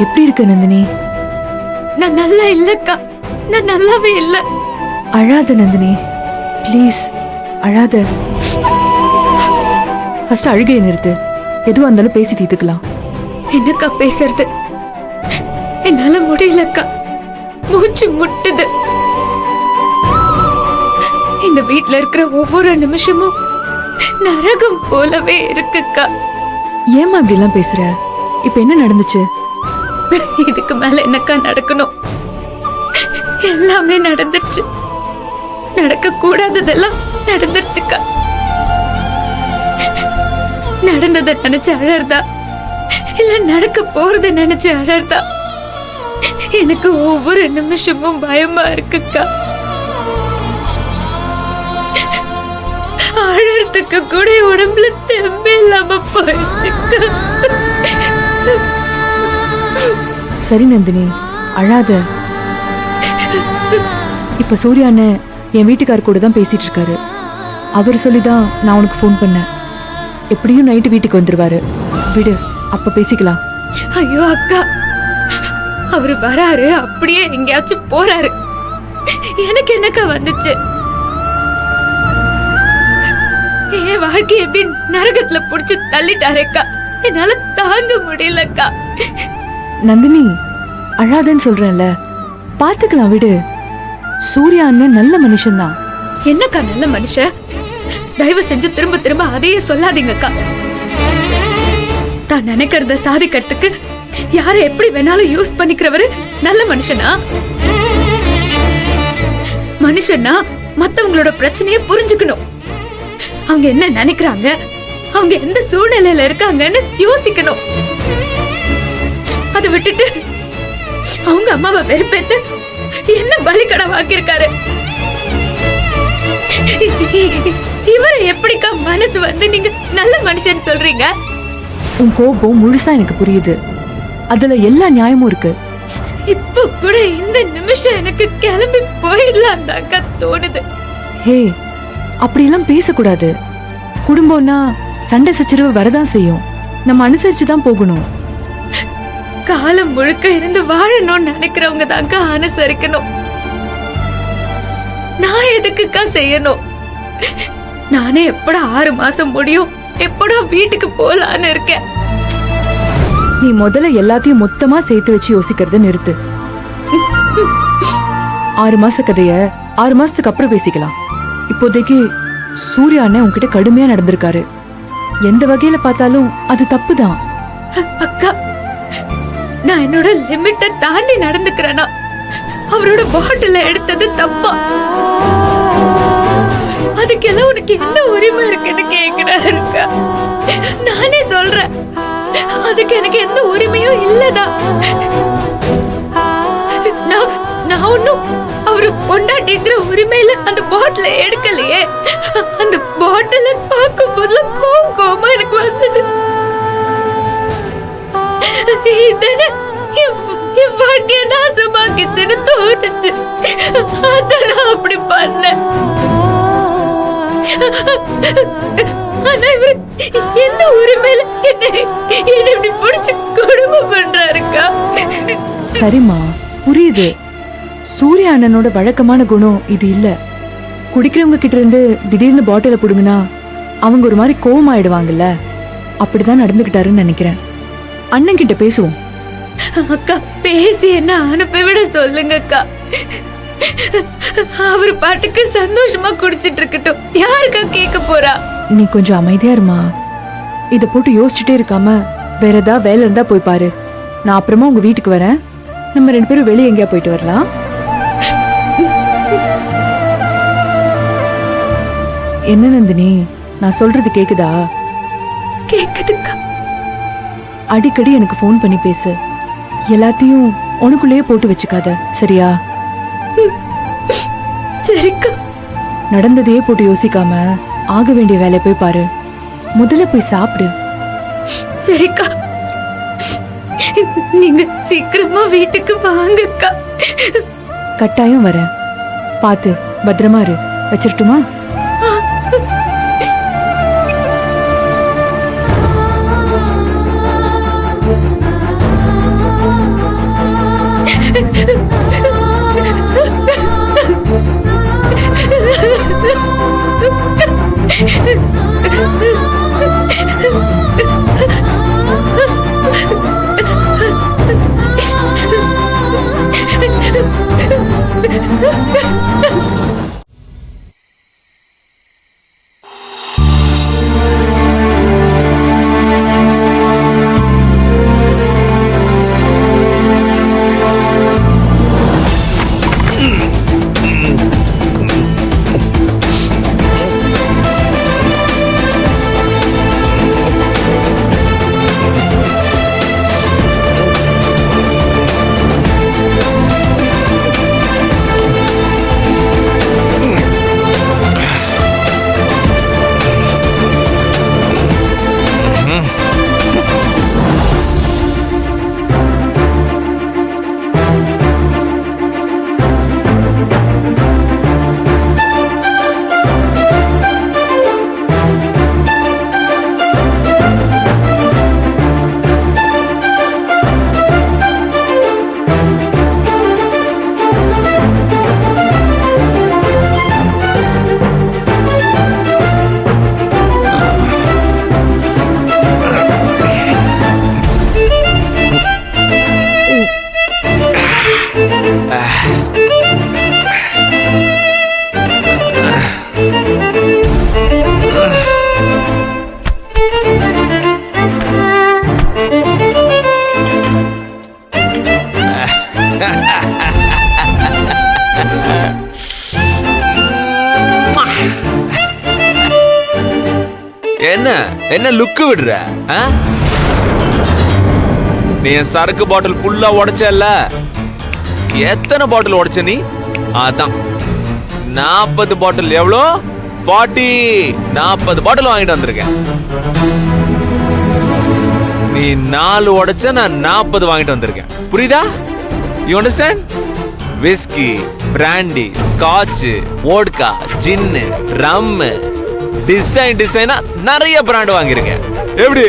எப்படி இருக்க நந்தினி? நான் நல்லா இல்லக்கா, நான் நல்லாவே இல்ல. அழாத நந்தினி, ப்ளீஸ் அழாத. ஃபர்ஸ்ட் அழுகையை நிறுத்து. எதுவா இருந்தாலும் பேசி தீர்த்துக்கலாம். என்னக்கா பேசுறது? என்னால முடியலக்கா, மூச்சு முட்டுது. இந்த வீட்ல இருக்கிற ஒவ்வொரு நிமிஷமும் நரகம் போலவே இருக்குக்கா. ஏமா இப்படி எல்லாம் பேசுற? இப்ப என்ன நடந்துச்சு? இதுக்கு மேல என்னக்கா நடக்கணும்? எல்லாமே நடந்துருச்சு. நடக்க கூடாததெல்லாம் நடந்துருச்சுக்கா. நடந்ததை நினைச்சு அழறதா இல்ல நடக்க போறத நினைச்சு அழறதா? எனக்கு ஒவ்வொரு நிமிஷமும் பயமா இருக்குக்கா. அழறதுக்கு கூட உடம்புல தெம்பே இல்லாம போயிடுச்சுக்கா. சரி நந்தினி, அழாத. இப்ப சூர்யா அண்ணன் என் வீட்டுக்கார் கூட தான் பேசிட்டு இருக்காரு. அவர் சொல்லிதான் நான் உனக்கு ஃபோன் பண்ணேன். எப்படியும் நைட்டு வீட்டுக்கு வந்துருவாரு. விடு, அப்ப பேசிக்கலாம். ஐயோ அக்கா, அவரு வராரு, அப்படியே எங்கேயாச்சும் போறாரு. எனக்கு என்னக்கா வந்துச்சு? என் வாழ்க்கை எப்படி நரகத்துல புடிச்சு தள்ளிட்டாரேக்கா. என்னால தாங்க முடியலக்கா. நந்தினி, அழாதன்னு சொல்றேன்ல, பாத்துக்கலாம், விடு. சூர்யா அண்ணன் நல்ல மனுஷன்தான். என்னக்கா நல்ல மனுஷன்? தயவு செஞ்சு திரும்ப திரும்ப அதையே சொல்லாதீங்கக்கா. தான் நினைக்கிறத சாதிக்கிறதுக்கு யாரை எப்படி வேணாலும் யூஸ் பண்ணிக்கிறவரு நல்ல மனுஷனா? மனுஷனா மத்தவங்களோட பிரச்சனையை புரிஞ்சுக்கணும். அவங்க என்ன நினைக்கிறாங்க, அவங்க எந்த சூழ்நிலையில இருக்காங்கன்னு யோசிக்கணும். அதை விட்டுட்டு அவங்க அம்மாவை வெறுப்பேத்து என்ன பலிக்கடவாக்கியிருக்காரு. இவரை எப்படிக்கா மனசு வந்து நீங்க நல்ல மனுஷன் சொல்றீங்க? உன் கோபம் முழுசா எனக்கு புரியுது. அதுல எல்லா நியாயமும் இருக்கு. இப்ப கூட இந்த நிமிஷம் எனக்கு கிளம்பி போயிடலாம் தாக்கா தோணுது. ஹே, அப்படியெல்லாம் பேசக்கூடாது. குடும்பம்னா சண்டை சச்சரவு வரதான் செய்யும். நம்ம அனுசரிச்சுதான் போகணும். காலம் முழுக்க இருந்து வாழணும்னு நினைக்கிறவங்க தாக்கா அனுசரிக்கணும். நான் எதுக்குக்கா செய்யணும்? நானே எப்படா 6 மாசம் முடியும், எப்படா வீட்டுக்கு போலான்னு இருக்கேன். நீ முதல்ல எல்லாத்தையும் மொத்தமா சேர்த்து வச்சு யோசிக்கிறத நிறுத்து. 6 மாச கதைய 6 மாசத்துக்கு அப்புறம் பேசிக்கலாம். இப்போதைக்கு சூர்யா அண்ணன் உன்கிட்ட கடுமையா நடந்திருக்காரு. எந்த வகையில பார்த்தாலும் அது தப்புதான். அக்கா, நான் என்னோட லிமிட்ட தாண்டி நடந்துக்கிறேனா? அவரோட பாட்டில எடுத்தது தப்பா? அதுக்கெல்லாம் உனக்கு என்ன உரிமை இருக்குன்னு கேக்குறாருக்கா. நானே சொல்றேன், அதுக்கு எனக்கு எந்த உரிமையும் இல்லதா. நான் ஒன்னும் அவரு பொண்டாட்டிங்கிற உரிமையில அந்த பாட்டில எடுக்கலையே. அந்த பாட்டில பார்க்கும் போதுல கோவமா எனக்கு வந்தது. இதனை என் வாழ்க்கைய நாசமாக்கிச்சுன்னு தோணுச்சு. அதான் நான் அப்படி பண்ணேன். ஆனா இவரு எந்த உரிமையில என்ன இப்படி பிடிச்சு கொடுமை பண்றாருக்கா? சரிம்மா, புரியுது. சூர்யா அண்ணனோட வழக்கமான குணம் இது இல்ல. குடிக்கிறவங்க கிட்ட இருந்து திடீர்னு பாட்டில புடுங்கினா அவங்க ஒரு மாதிரி கோவமாயிடுவாங்கல்ல. அப்படிதான் நடந்துகிட்டாருன்னு நினைக்கிறேன். அண்ணன் கிட்ட பேசுவோம். அக்கா, பேசி என்ன அனுப்பி விட சொல்லுங்க அக்கா. அவரு பாட்டுக்கு சந்தோஷமா குடிச்சிட்டு இருக்கட்டும். யாருக்கா கேட்க போறா? நீ கொஞ்சம் அமைதியா இருமா. இத போட்டு யோசிச்சுட்டே இருக்காம வேற ஏதாவது வேலை இருந்தா போய் பாரு. நான் அப்புறமா உங்க வீட்டுக்கு வரேன். நம்ம 2 பேரும் வெளியே எங்கேயா போயிட்டு வரலாம். என்ன நந்தினி, நான் சொல்றது கேக்குதா? கேக்குதுக்கா. அடிக்கடி எனக்கு ஃபோன் பண்ணி பேசு. எல்லாத்தையும் உனக்குள்ளேயே போட்டு வச்சுக்காத, சரியா? சரிக்கா. நடந்ததையே போட்டு யோசிக்காம ஆக வேண்டிய வேலையை போய் பாரு. முதல்ல போய் சாப்பிடு. சரிக்கா, நீங்க சீக்கிரமா வீட்டுக்கு வாங்கக்கா. கட்டாயம் வரேன். பாத்து பத்திரமா இரு. வச்சிரட்டுமா? என்ன என்ன லுக்கு விடுற? நீ என் சரக்கு பாட்டில் ஃபுல்லா உடைச்சல. எத்தனை பாட்டில் உடைச்ச நீ? அதான் 40 பாட்டில். எவ்வளோ? 40. 40 பாட்டில் வாங்கிட்டு வந்திருக்கேன். நீ 4 உடைச்ச, நான் 40 வாங்கிட்டு வந்திருக்கேன். புரியுதா? You understand? Whisky, brandy, scotch, vodka, gin, rum, டிசைனா நிறைய பிராண்ட் வாங்கிருக்கேன். எப்படி?